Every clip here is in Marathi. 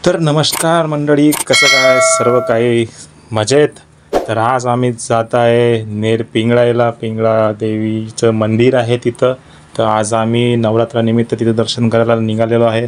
तर नमस्कार मंडळी, कसं काय सर्व काही मजेत. तर आज आम्ही जात आहे नेर पिंगळायला. पिंगळा देवीचं मंदिर आहे तिथं. तर आज आम्ही नवरात्रानिमित्त तिथं दर्शन करायला निघालेलो आहे.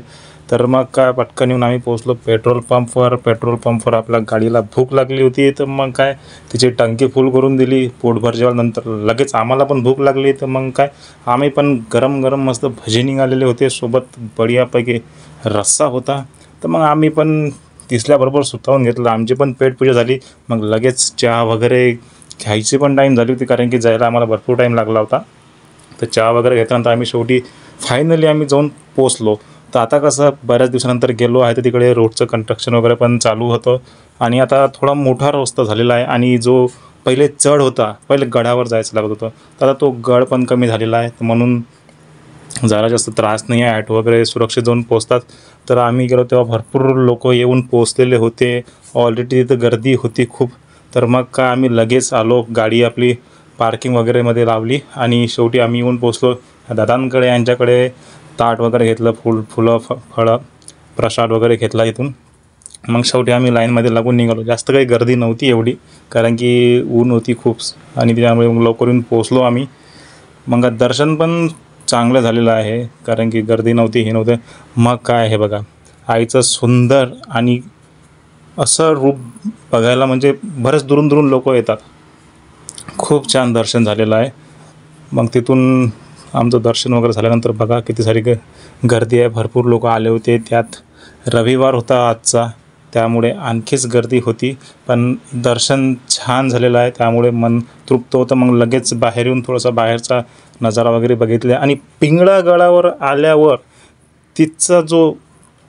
तर मग काय पटकन येऊन आम्ही पोहोचलो पेट्रोल पंपवर. आपल्या गाडीला भूक लागली होती, तर मग काय तिची टंकी फुल करून दिली. पोटभर जेवल्यानंतर लगेच आम्हाला पण भूक लागली, तर मग काय आम्ही पण गरम गरम मस्त भजी निघालेले होते, सोबत बढियापैकी रस्सा होता. तर मग आम्ही पण दिसल्याबरोबर सुतावून घेतलं. आमची पण पेटपूजा झाली. मग लगेच चहा वगैरे घ्यायची पण टाईम झाली होती, कारण की जायला आम्हाला भरपूर टाईम लागला होता. तर चहा वगैरे घेतल्यानंतर आम्ही शेवटी फायनली आम्ही जाऊन पोचलो. तर आता कसं बऱ्याच दिवसानंतर गेलो आहे, तर तिकडे रोडचं कन्स्ट्रक्शन वगैरे पण चालू होतं आणि आता थोडा मोठा रस्ता झालेला आहे. आणि जो पहिले चढ होता, पहिले गडावर जायचं लागत होतं, तर आता तो गड पण कमी झालेला आहे. तर म्हणून जरा जास्त त्रास नाही आहे, ॲटो वगैरे सुरक्षित जाऊन पोचतात. तर आम्ही गेलो तेव्हा भरपूर लोक येऊन पोचलेले होते. ऑलरेडी तिथं गर्दी होती खूप. तर मग काय आम्ही लगेच आलो, गाडी आपली पार्किंग वगैरेमध्ये लावली आणि शेवटी आम्ही येऊन पोचलो दादांकडे. यांच्याकडे ताट वगैरे घेतलं, फुलं फळं प्रसाद वगैरे घेतला इथून. मग शेवटी आम्ही लाईनमध्ये लागून निघालो. जास्त काही गर्दी नव्हती एवढी, कारण की ऊन होती खूप आणि त्यामुळे मग लवकर येऊन पोचलो आम्ही. मग दर्शन पण चांगलं झालेलं आहे, कारण की गर्दी नव्हती, हे नव्हतं. मग काय हे बघा, आईचं सुंदर आणि असं रूप बघायला म्हणजे बरेच दुरून लोक येतात. खूप छान दर्शन झालेलं आहे. मग तिथून आमचं दर्शन वगैरे झाल्यानंतर बघा किती सारी गर्दी आहे, भरपूर लोक आले होते. त्यात रविवार होता आजचा, त्यामुळे आणखीच गर्दी होती. पण दर्शन छान झालेलं आहे, त्यामुळे मन तृप्त होतं. मग लगेच बाहेर येऊन थोडासा बाहेरचा नजारा वगैरे बघितले. आणि पिंगळा गडावर आल्यावर तिथचा जो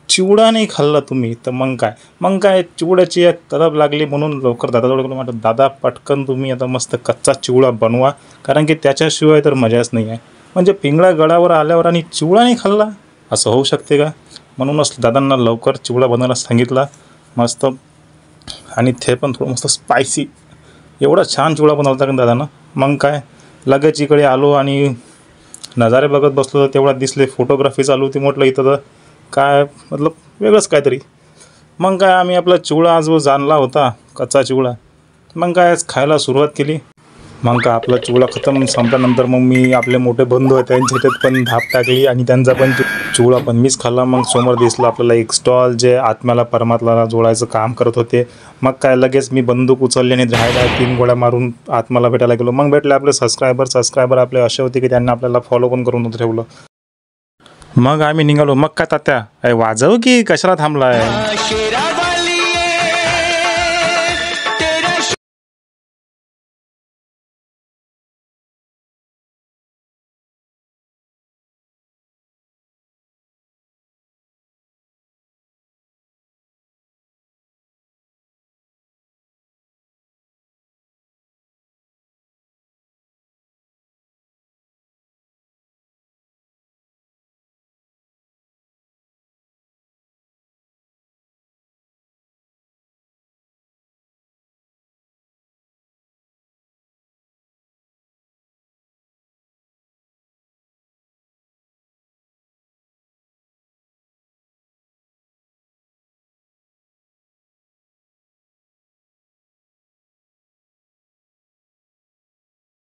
चिवडा नाही खाल्ला तुम्ही, तर मग काय चिवड्याची एक तलब लागली. म्हणून लवकर दादाजवळ गेलो. म्हटलं दादा पटकन तुम्ही आता मस्त कच्चा चिवडा बनवा, कारण की त्याच्याशिवाय तर मजाच नाही आहे. म्हणजे पिंगळा गडावर आल्यावर आणि चिवडा नाही खाल्ला, असं होऊ शकते का? म्हणूनच दादांना लवकर चिवडा बनवायला सांगितला मस्त. आणि ते पण थोडं मस्त स्पायसी. एवढा छान चिवडा बनवता का दादानं. मग काय लगेच इकडे आलो आणि नजारे बघत बसलो. तर तेवढा दिसले फोटोग्राफी चालू होती. म्हटलं इथं तर काय मतलब वेगळंच काहीतरी. मग काय आम्ही आपला चिवडा जो जाणला होता कच्चा चिवडा, मग काय खायला सुरुवात केली. मग काय आपला चिवडा खतम संपल्यानंतर मग मी आपले मोठे बंधू आहेत त्यांच्या ह्याच्यात पण धाप टाकली आणि त्यांचा पण चिवडा पण मीच खाल्ला. मग समोर दिसलं आपल्याला एक स्टॉल, जे आत्म्याला परमात्म्याला जोडायचं काम करत होते. मग काय लगेच मी बंदूक उचलली आणि 3 गोळ्या मारून आत्म्याला भेटायला गेलो. मग भेटले आपले सबस्क्रायबर आपले असे होते की त्यांना आपल्याला फॉलो पण करून ठेवलं. मग आम्ही निघालो. मग काय तात्या वाजव की कशाला थांबला आहे?